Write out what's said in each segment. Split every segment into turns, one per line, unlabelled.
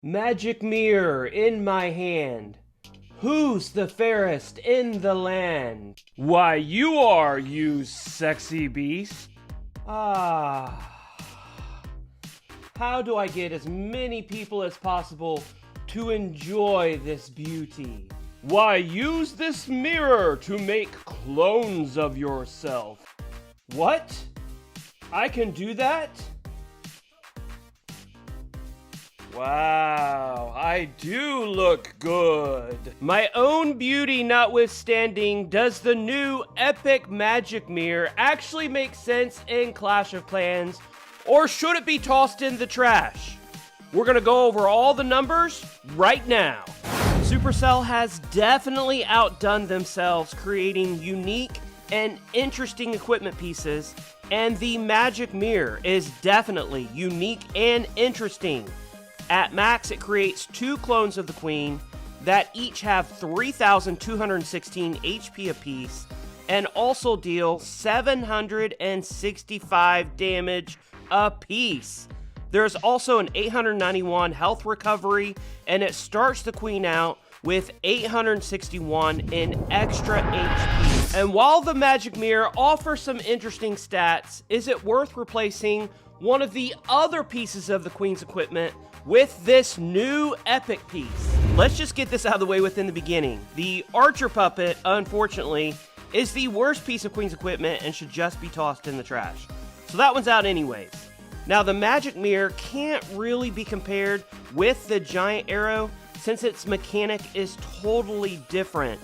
Magic mirror in my hand. Who's the fairest in the land?
Why, you are, you sexy beast.
Ah. How do I get as many people as possible to enjoy this beauty?
Why, use this mirror to make clones of yourself.
What? I can do that?
Wow, I do look good.
My own beauty notwithstanding, does the new epic magic mirror actually make sense in Clash of Clans, or should it be tossed in the trash? We're gonna go over all the numbers right now. Supercell has definitely outdone themselves creating unique and interesting equipment pieces, and the magic mirror is definitely unique and interesting. At max, it creates 2 clones of the Queen that each have 3,216 HP apiece and also deal 765 damage apiece. There's also an 891 health recovery, and it starts the Queen out with 861 in extra HP. And while the magic mirror offers some interesting stats, is it worth replacing one of the other pieces of the Queen's equipment with this new epic piece? Let's just get this out of the way within the beginning. The Archer puppet, unfortunately, is the worst piece of Queen's equipment and should just be tossed in the trash. So that one's out anyways. Now the magic mirror can't really be compared with the giant arrow since its mechanic is totally different.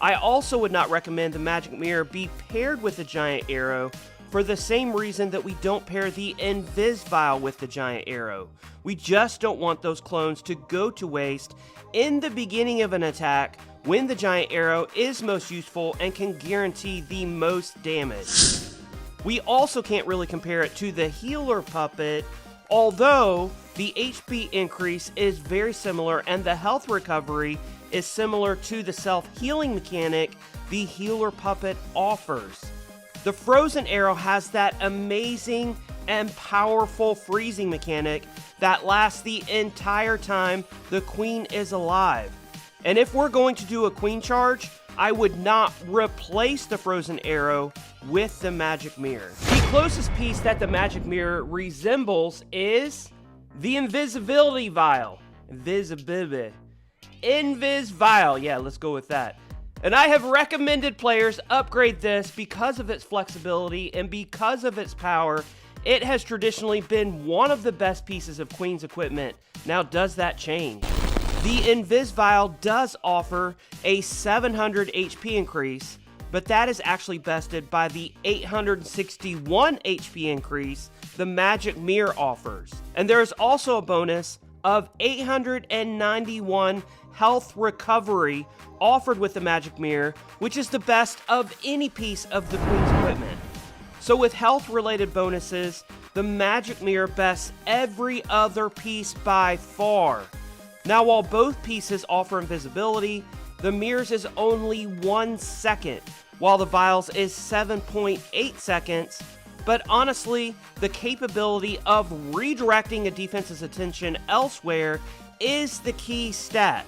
I also would not recommend the magic mirror be paired with the giant arrow for the same reason that we don't pair the Invis with the giant arrow. We just don't want those clones to go to waste in the beginning of an attack when the giant arrow is most useful and can guarantee the most damage. We also can't really compare it to the healer puppet, although the HP increase is very similar and the health recovery is similar to the self-healing mechanic the healer puppet offers. The frozen arrow has that amazing and powerful freezing mechanic that lasts the entire time the Queen is alive. And if we're going to do a Queen charge, I would not replace the frozen arrow with the magic mirror. The closest piece that the magic mirror resembles is the invisibility vial. Invisibility. Invis vial. Yeah, let's go with that. And I have recommended players upgrade this because of its flexibility and because of its power. It has traditionally been one of the best pieces of Queen's equipment. Now, does that change? The Invis Vial does offer a 700 HP increase, but that is actually bested by the 861 HP increase the Magic Mirror offers. And there is also a bonus of 891 health recovery offered with the Magic Mirror, which is the best of any piece of the Queen's equipment. So with health-related bonuses, the Magic Mirror bests every other piece by far. Now, while both pieces offer invisibility, the mirrors is only 1 second, while the vials is 7.8 seconds. But honestly, the capability of redirecting a defense's attention elsewhere is the key stat,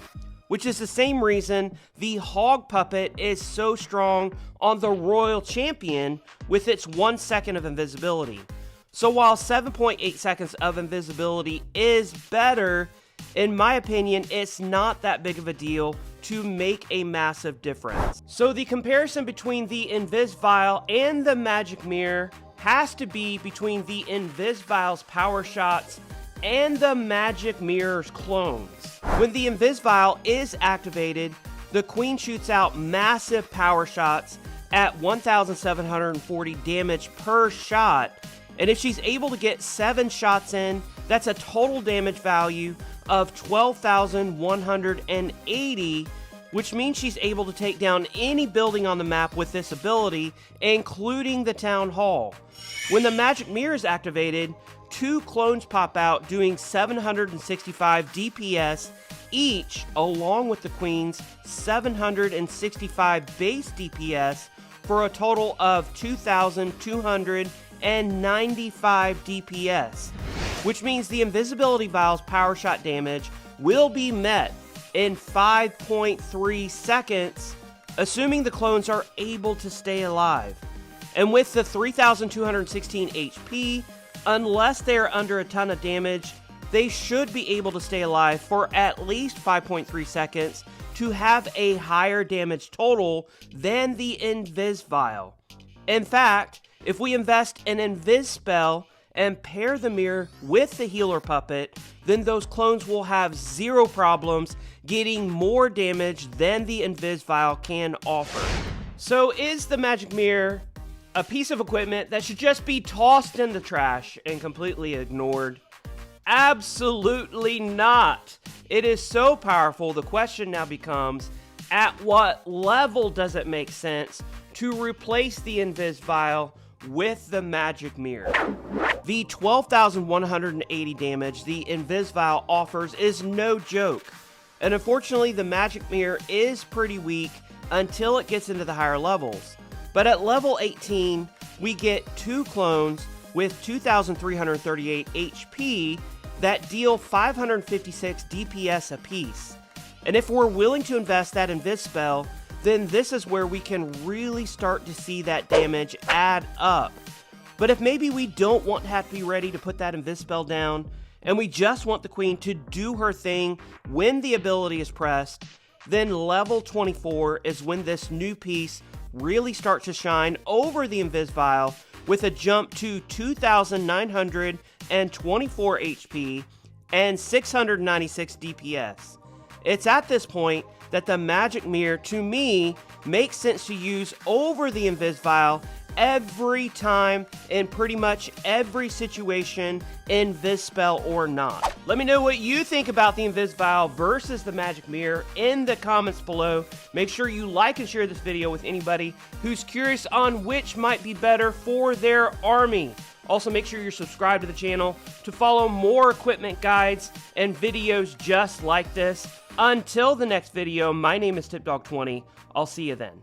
which is the same reason the Hog Puppet is so strong on the Royal Champion with its 1 second of invisibility. So while 7.8 seconds of invisibility is better, in my opinion, it's not that big of a deal to make a massive difference. So the comparison between the Invis Vial and the Magic Mirror has to be between the Invis Vial's power shots and the Magic Mirror's clones. When the Invis Vial is activated, the Queen shoots out massive power shots at 1,740 damage per shot, and if she's able to get 7 shots in, that's a total damage value of 12,180, which means she's able to take down any building on the map with this ability, including the Town Hall. When the Magic Mirror is activated, 2 clones pop out doing 765 DPS each, along with the Queen's 765 base DPS for a total of 2,295 DPS, which means the invisibility vial's power shot damage will be met in 5.3 seconds, assuming the clones are able to stay alive. And with the 3,216 HP, unless they are under a ton of damage, they should be able to stay alive for at least 5.3 seconds to have a higher damage total than the Invis Vial. In fact, if we invest an Invis spell and pair the mirror with the healer puppet, then those clones will have zero problems getting more damage than the Invis Vial can offer. So is the magic mirror a piece of equipment that should just be tossed in the trash and completely ignored? Absolutely not. It is so powerful, the question now becomes, at what level does it make sense to replace the Invis Vial with the magic mirror? The 12,180 damage the Invis Vial offers is no joke, and unfortunately the magic mirror is pretty weak until it gets into the higher levels. But at level 18, we get 2 clones with 2,338 HP that deal 556 DPS apiece. And if we're willing to invest that Invis spell, then this is where we can really start to see that damage add up. But if maybe we don't want to have to be ready to put that Invis spell down, and we just want the queen to do her thing when the ability is pressed, then level 24 is when this new piece really starts to shine over the Invis Vial with a jump to 2,924 HP and 696 DPS. It's at this point that the magic mirror, to me, makes sense to use over the Invis Vial every time in pretty much every situation, Invis spell or not. Let me know what you think about the Invis Vial versus the magic mirror in the comments below. Make sure you like and share this video with anybody who's curious on which might be better for their army. Also, make sure you're subscribed to the channel to follow more equipment guides and videos just like this. Until the next video, my name is TipDog20. I'll see you then.